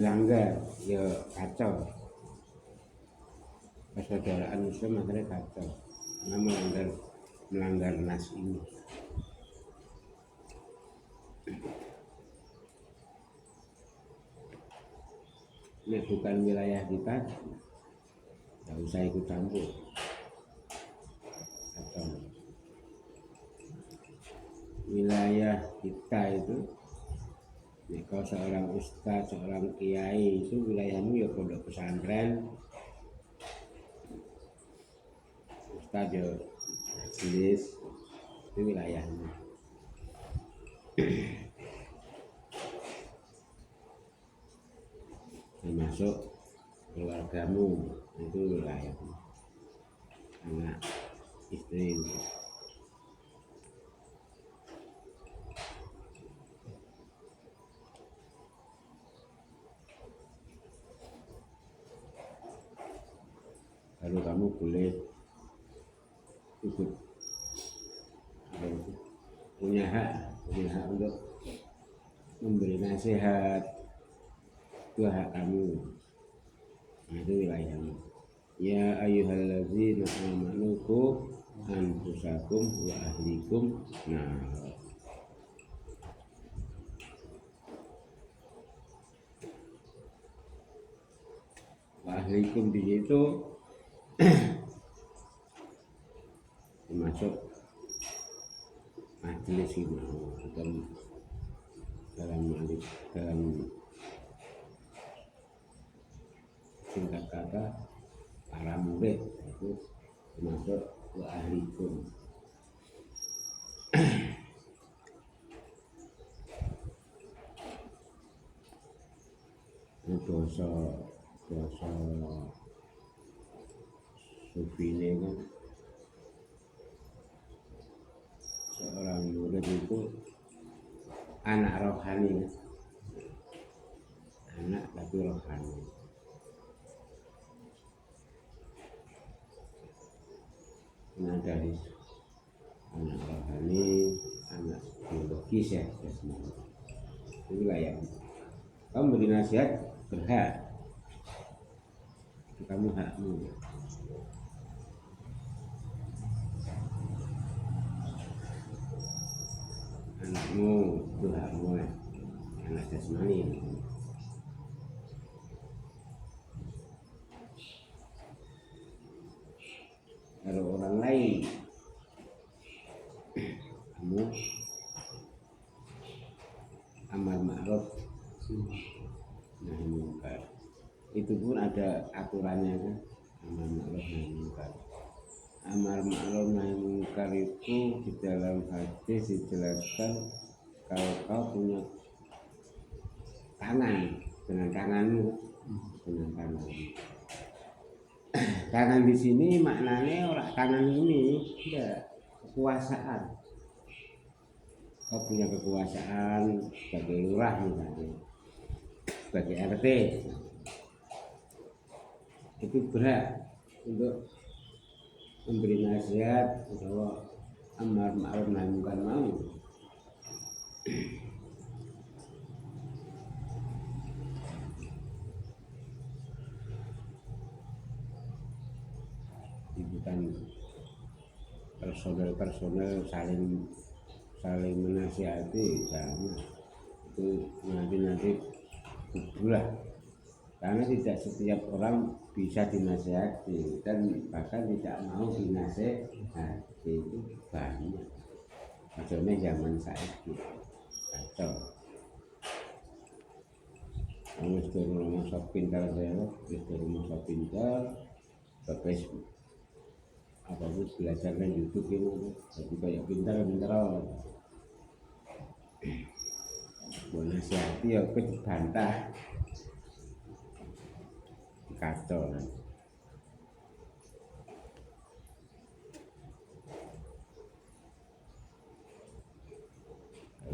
langgar ya kacau, persaudaraan Muslim akhirnya kacau karena melanggar nas ini. Ini bukan wilayah kita, nggak usah ikut campur. Atau wilayah kita itu, kalau seorang ustadz, seorang kiai itu wilayahmu ya pondok pesantren, ustadz ya majelis, itu wilayahnya. Termasuk keluargamu itu wilayahmu, anak istri. Lalu kamu boleh ikut punya hak untuk memberi nasihat, itu hak kamu. Nah, itu wilayahmu. Ya ayyuhalladzina amanu qu anfusakum wa ahlikum nar. Wa ahlikum di situ termasuk majelis itu dalam singkat kata para murid itu termasuk wa ahlikum. Dosa sufine kan seorang murid itu anak rohani, anak tapi rohani. Nah, dari anak rohani, anak biologis ya, itu wilayah. Kamu beri nasihat berhak, itu kamu hakmu. Anakmu itu hakmu ya, anak jasmani. Kalau orang lain, kamu amar ma'ruf nahi munkar, itu pun ada aturannya kan. Amar ma'ruf nahi munkar. Amar ma'ruf nahi munkar itu di dalam hadis dijelaskan kalau kau punya tangan dengan tanganmu, dengan tanganmu. Tangan di sini maknanya orang tangan ini tidak kekuasaan. Kau punya kekuasaan sebagai lurah misalnya, sebagai RT, itu berhak untuk memberi nasihat bahwa amar ma'ruf nahi munkar mau. Bukan personel saling menasihati, sama itu nanti kubulah, karena tidak setiap orang bisa dinasihati dan bahkan tidak mau dinasihati itu banyak. Maksudnya zaman saiki kacau. Kamu sudah rumah sok pintar saya, sudah rumah sok pintar, bagus apapun belajar kan YouTube itu, jadi kayak pintar mau nasihati ya aku dibantah, kacau kan.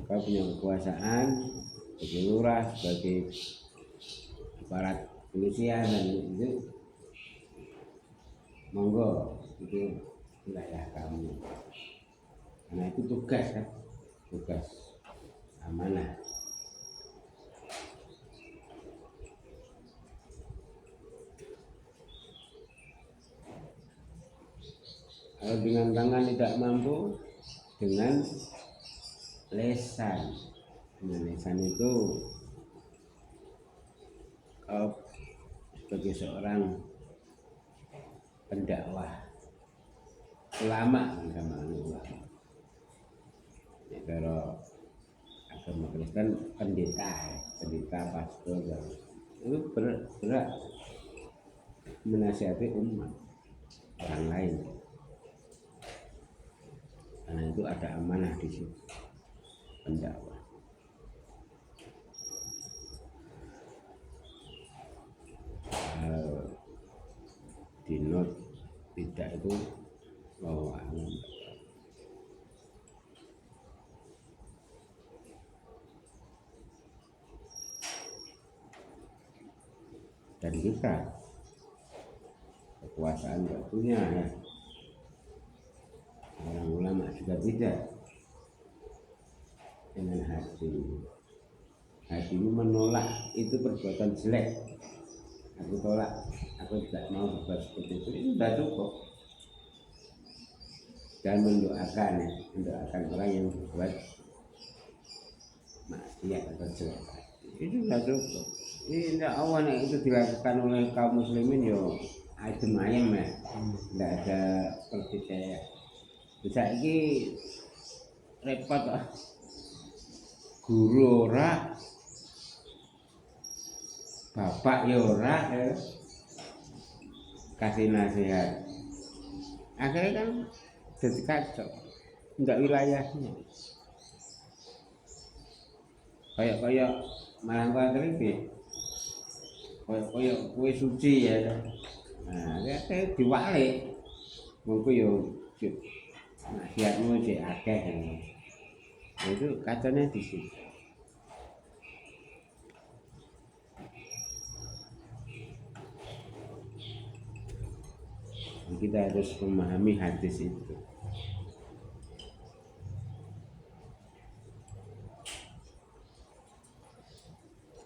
Kau punya kekuasaan sebagai lurah, sebagai aparat polisian dan itu, monggo itu wilayah kamu, karena itu tugas kan, tugas amanah. Kalau dengan tangan tidak mampu, dengan lesan. Dengan lesan itu kau sebagai seorang pendakwah, ulama, ya, kalau agama Kristen pendeta pastor itu berat menasihati umat orang lain, karena itu ada amanah di situ pendakwah. Di not tidak itu bahwa dan kita kekuasaan tidak punya ya. Orang ulama juga tidak, dengan hati menolak itu perbuatan jelek, aku tolak, aku tidak mau berbuat seperti itu sudah cukup. Dan mendoakan orang yang berbuat maksiat atau jelek itu sudah cukup. Ini tidak awalnya itu dilakukan oleh kaum muslimin yo adem ayem ya, tidak ada pertikaian. Bisa ini repot guru ora, bapak ya ora ya, kasih nasihat akhirnya kan jadi kacau, enggak wilayahnya kayak malah kue kayak kue suci ya. Nah kayak diwalik mungkin yo nasihatmu si akeh kan. Itu kacanya di situ. Kita harus memahami hadis itu.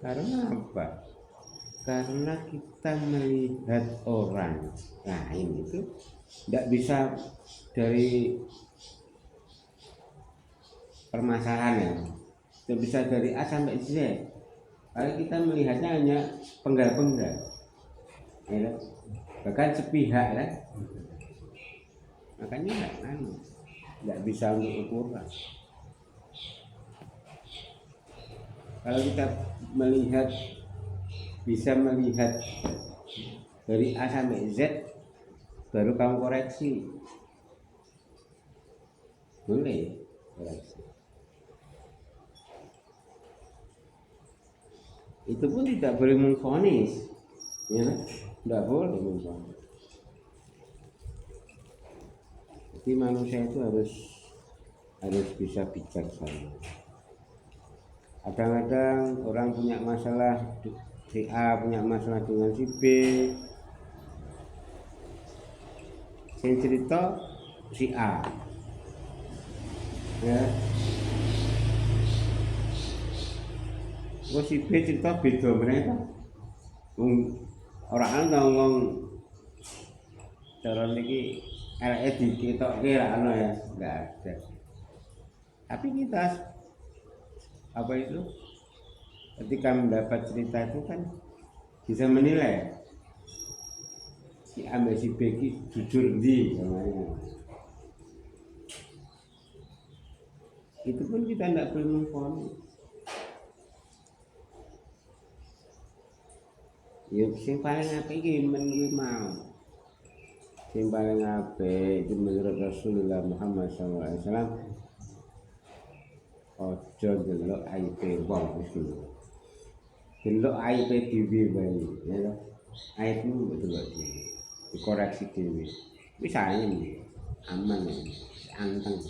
Karena apa? Karena kita melihat orang lain itu tidak bisa dari permasalahan ya, tidak bisa dari A sampai Z. Kalau kita melihatnya hanya penggal-penggal, ya, bahkan sepihak ya. Makanya tidak bisa untuk ukuran. Kalau kita bisa melihat dari A sampai Z, baru kamu koreksi, boleh koreksi. Itu pun tidak boleh memvonis, ya, tidak boleh memvonis. Jadi manusia itu harus bisa bijaksana. Kadang-kadang orang punya masalah, si A punya masalah dengan si B, yang cerita si A, ya. Si B cerita beda mereka. Orang ngomong cara niki eleke diketokke ra ono ya, enggak ada. Tapi kita apa itu? Ketika mendapat cerita itu kan bisa menilai si A si B jujur di namanya. Itu pun kita tidak perlu memvonis. Ya sing paling apik iki menurut mau. Sing paling apik itu menurut Rasulullah Muhammad SAW. Ojo delok aibe wong wis lho. Delok aibe dhewe wae, ya. Aibmu delok dhewe. Dikoreksi dhewe. Wis ae aman ya. Anteng.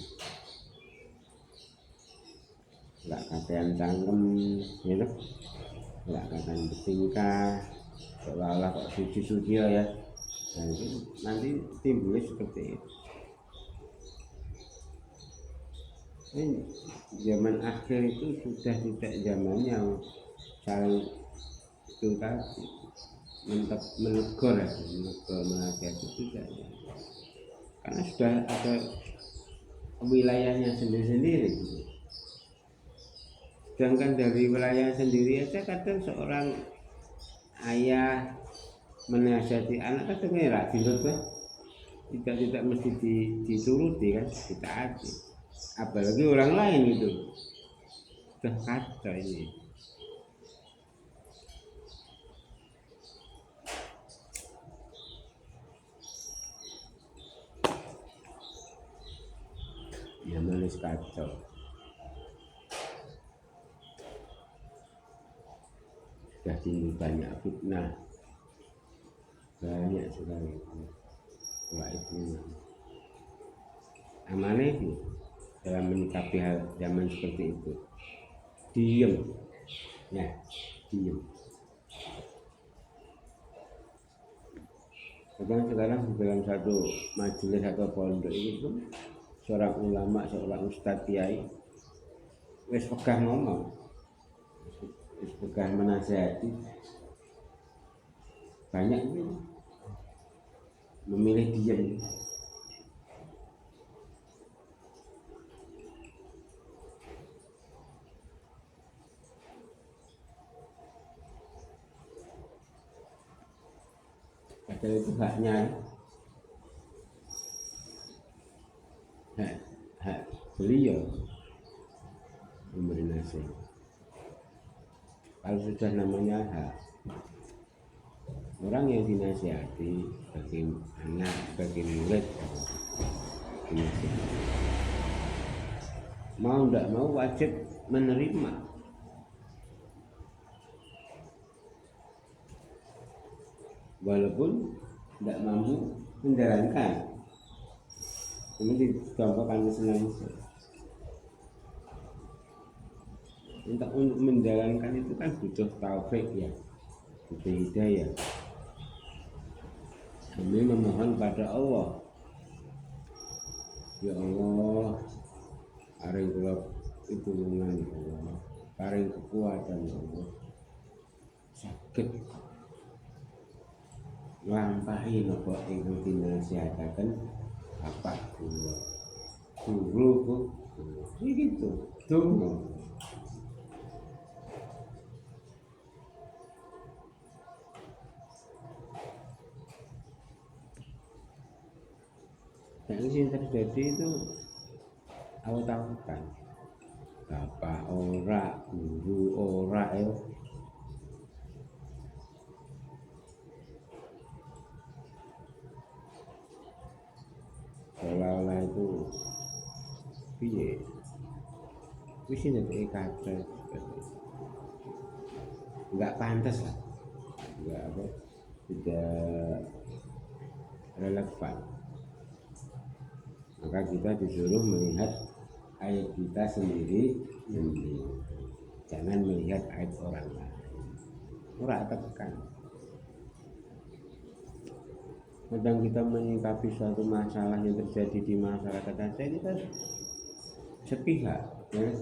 Enggak katean cangkem, ya. Enggak katean bertingkah. Seolah-olah kok suci-suci ya. Nah, itu nanti timbulnya seperti itu. Ini zaman akhir itu sudah tidak zaman yang saling itu tadi menegur menasihat itu tidak. karena sudah ada wilayahnya sendiri-sendiri. Sedangkan dari wilayah sendiri aja kadang seorang ayah menasihati anak kadang ngerak dinut tidak mesti dituruti kan, ditaati. Apalagi orang lain itu sudah kacau ini. Ya manis kacau. Sudah timbul banyak fitnah, banyak sekali. Wah itu amanah itu dalam menyikapi hal zaman seperti itu. Diem, ya diem. Sekarang di dalam satu majelis atau pondok itu seorang ulama, seorang ustadz kiai wis pegah ngomong, wis pegah menasihati, banyak itu memilih diam. Padahal itu haknya, hak beliau memberi nasihat. Kalau sudah namanya hak, orang yang dinasihati bagi anak, bagi murid, dinasihati. Mau tidak mau wajib menerima. Walaupun tidak mampu menjalankan. Ini dicontohkan Islam. Untuk menjalankan itu kan butuh taufik ya, butuh hidayah. Kami memohon pada Allah, ya Allah, paring kula pitulungan ya Allah, paring kekuatan ya Allah, sakit lampahi napa ingkang dinasihataken bapak kula, guruku, gitu, donga. Yang terjadi itu awet-awetan, bapak ora, guru ora ya. Seolah-olah itu piye wis nyedeki kacau, nggak pantas lah, nggak apa, tidak relevan. Maka kita disuruh melihat aib kita sendiri, jangan melihat aib orang lain. Ora tekan. Kadang kita menyikapi suatu masalah yang terjadi di masyarakat saja kita sepihak, ya.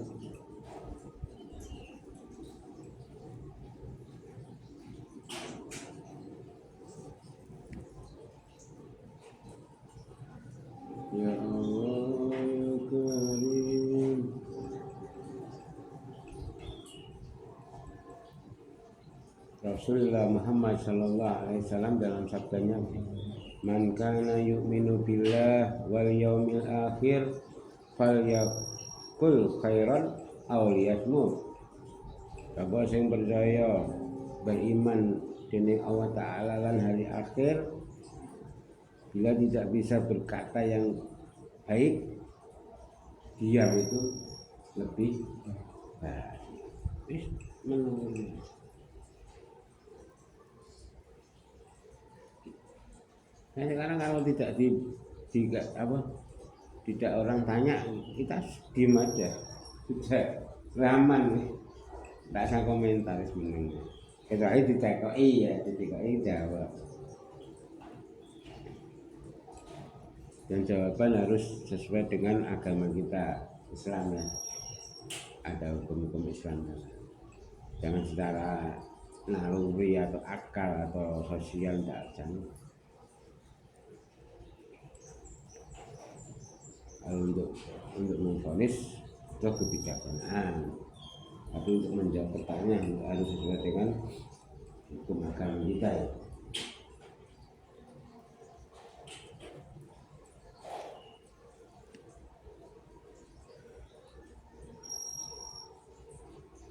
Ya Allah ya Karim. Rasulullah Muhammad sallallahu alaihi wasallam dalam sabdanya, man kana yu'minu billah wal yaumil akhir falyakul khairan aw liyasmut. Sapa sing percaya beriman dening Allah Ta'ala lan hari akhir, bila tidak bisa berkata yang baik, diam itu lebih baik. Nah, sekarang kalau tidak tidak orang tanya, kita diam aja, sudah raman, tidak usah komentar sebenarnya. Kecuali ditekoki ya, ditekoki jawab. Dan jawaban harus sesuai dengan agama kita, Islam ya. Ada hukum-hukum Islam. Jangan secara naluri atau akal atau sosial, jangan. Kalau untuk memvonis itu kebijaksanaan, tapi untuk menjawab pertanyaan harus sesuai dengan hukum agama kita ya.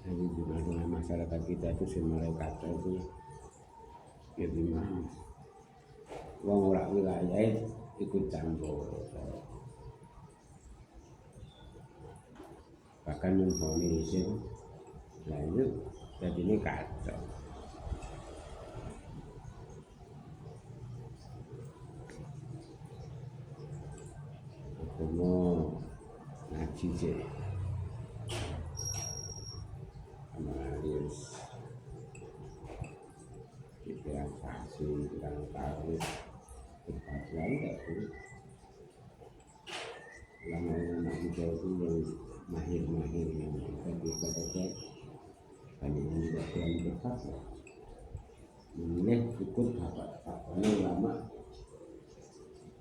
Jadi dengan masyarakat kita itu semuanya kata itu ya gimana? Wong ora wilayah ikut campur, bahkan memvonis itu, nah itu jadi ini kacau. Aku mau ngaji sih, analis, pikiran saksi, pikiran tahu, berpatuan tak tuh. Lama-lama kita itu yang mahir-mahir yang kita saja banyak yang tidak berani berfatwa, memilih ikut fatwanya ulama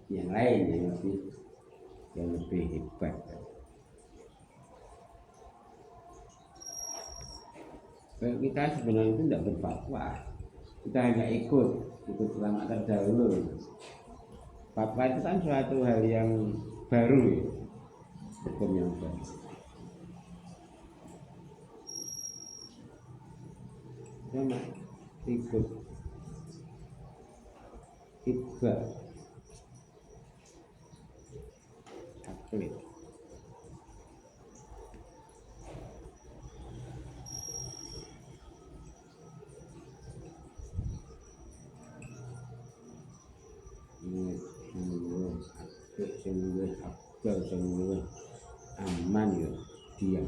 yang lain yang lebih hebat. Kita sebenarnya itu tidak berfatwa, kita hanya ikut ulama terdahulu. Fatwa itu kan suatu hal yang baru ya, hukum yang baru. Cuma ikut taklid. Sungguh aman ya, diam.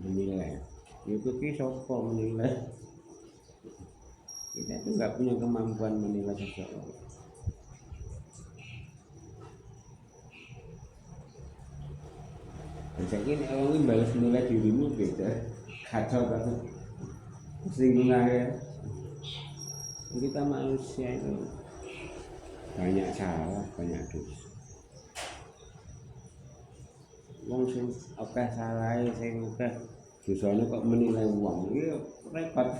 Menilai, itu kisah menilai. Kita itu nggak punya kemampuan menilai seseorang. Saya ini orang ini balas nilai dirimu beda, kacau banget, singgung aja. Kita manusia itu banyak salah, banyak dosa. Wong sing akeh salahe, sing akeh dosane kok menilai wong, iki repot.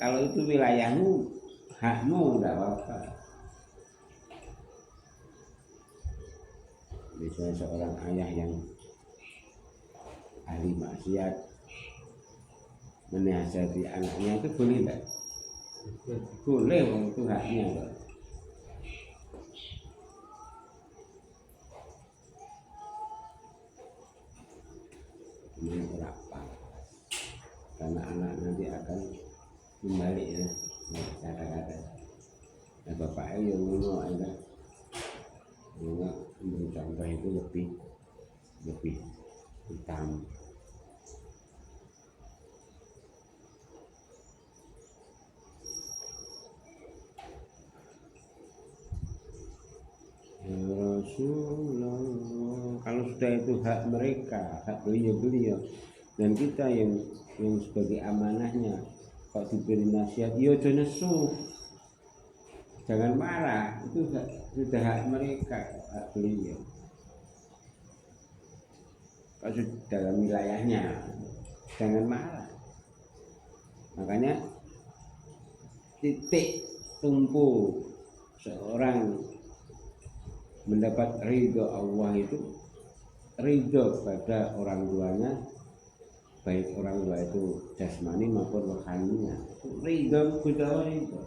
Kalau itu wilayahmu, hakmu enggak apa-apa. Misalnya seorang ayah yang ahli maksiat menasihati anaknya itu boleh enggak? Boleh, wong itu haknya loh. Ini berapa? Karena anak nanti akan kembali ya, kata-kata. Nah bapaknya yang ngono aja, ngono memberi contoh itu lebih utama. Ya Rasulullah, kalau sudah itu hak mereka, hak beliau, dan kita yang sebagai amanahnya, kok diberi nasihat, yo jangan nesu, jangan marah, itu sudah hak mereka, hak beliau. Kalau sudah dalam wilayahnya, jangan marah. Makanya titik tumpu seorang mendapat ridho Allah itu ridho pada orang tuanya, baik orang tua itu jasmani maupun rohaninya. Ridho Buddha itu.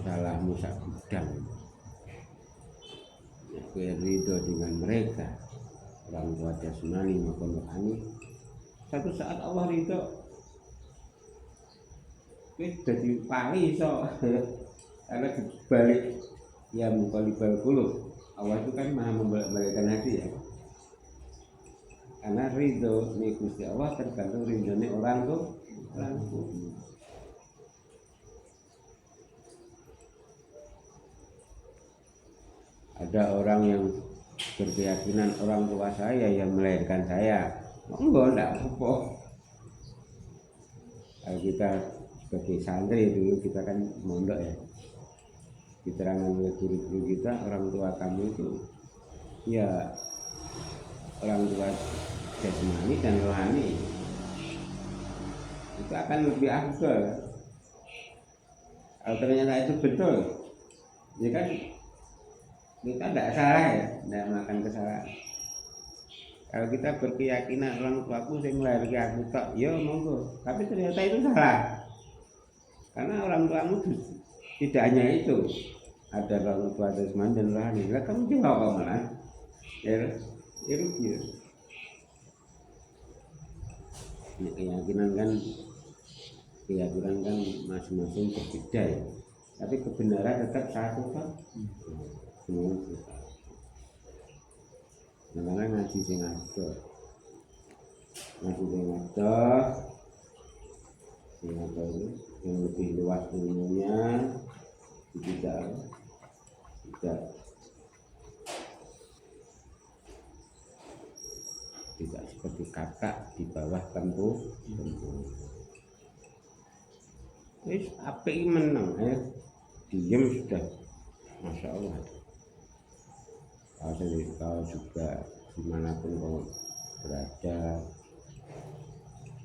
Salahmu sak bidang. Ridho dengan mereka, orang tua jasmani maupun rohani. Satu saat Allah ridho, kita jadi pali so, karena dibalik ya mukallibal qulub. Allah itu kan maha membalikkan hati ya. Karena ridho nih Gusti Allah tergantung ridhonya orang tuh langsung. Ada orang yang berkeyakinan orang tua saya yang melahirkan saya. Enggak apa. Kalau kita sebagai santri dulu kita kan mondok ya, diterangkan oleh guru-guru kita, orang tua kamu itu ya orang tua jasmani dan rohani itu akan lebih afdal. Kalau ternyata itu betul, ya kan kita tidak salah ya, tidak melakukan kesalahan. Kalau kita berkeyakinan orang tuaku yang melahirkan aku tak, ya monggo. Tapi ternyata itu salah. Karena orang tuamu tidak hanya itu, ada orang tua jasmani dan rohani. Lah kamu juga apa malah? Ya rugi. Keyakinan kan masing-masing berbeda ya. Tapi kebenaran tetap satu kan. Semua kita. Namanya ngaji sing adoh. Ngaji sing adoh. Sing adoh itu yang lebih luas ilmunya tidak seperti kakak di bawah tempuh. Wis apik meneng ya. Diam sudah. Masya Allah. Kalau juga dimanapun kau berada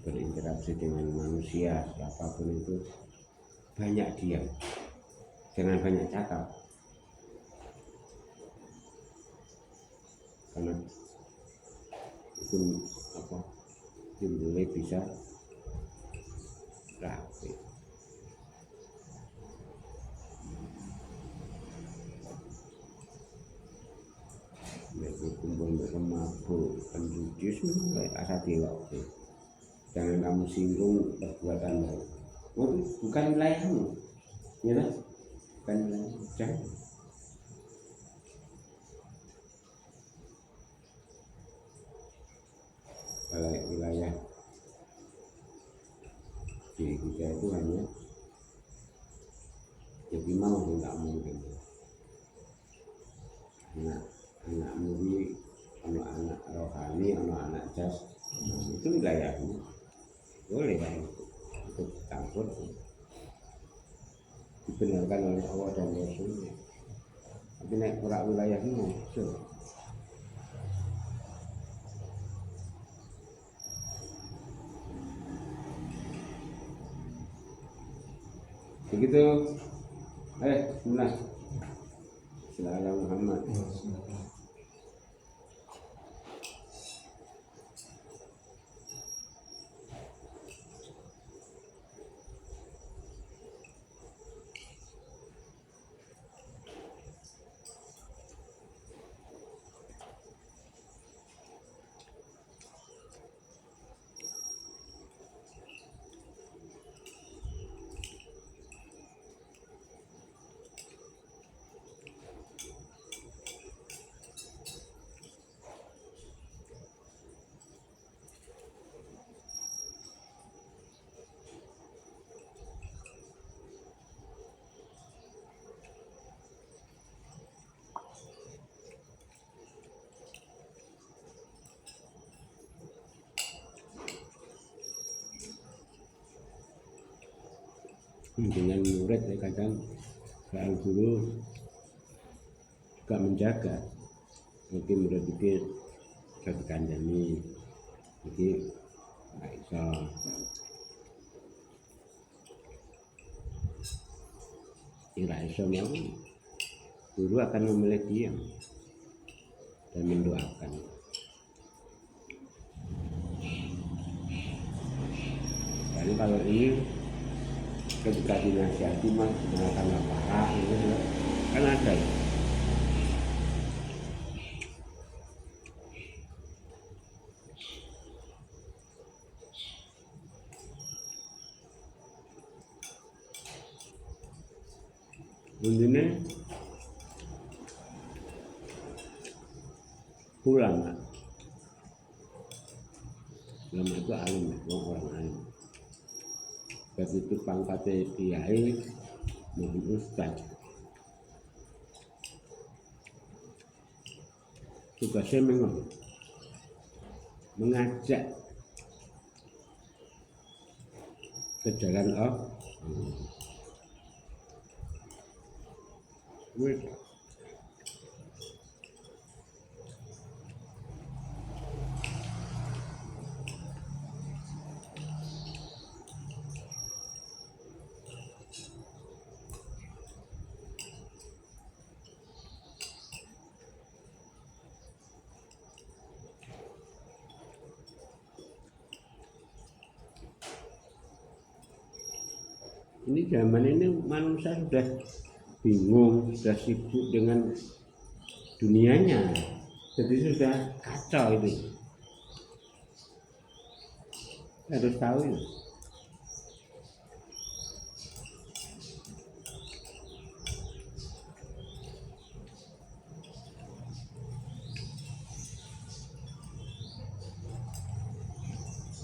berinteraksi dengan manusia siapapun itu banyak diam, jangan banyak cakap, karena itu timbulnya bisa rapi. Kumpul mabuk, penjudi semua asal dilok. Jangan kamu singgung perbuatan lain. Bukan wilayahmu, ya kan? Bukan wilayahmu. Jangan. Kalau wilayah di kita itu hanya jadi mau tidak mungkin. Anakmu ini anak rohani, anak jas, itu wilayahmu, boleh kan untuk campur, dibenarkan oleh Allah dan Rasulnya. Tapi naik orang wilayahmu, begitu. Bismillah. Assalamualaikum Muhammad. Dengan murid ya kadang soal guru juga menjaga, mungkin murid itu bisa dikandani, jadi nggak bisa mau, guru akan memilih diam dan mendoakan. Karena kalau ini ketika dinasihati mas mengatakan parah gitu kan ada ya. Intinya ulama itu alim, orang alim. sebab itu pangkatnya kiai maupun ustaz. Tugasnya mengajak ke jalan Allah. Ini zaman ini manusia sudah bingung, sudah sibuk dengan dunianya, jadi sudah kacau itu. Harus tahu itu.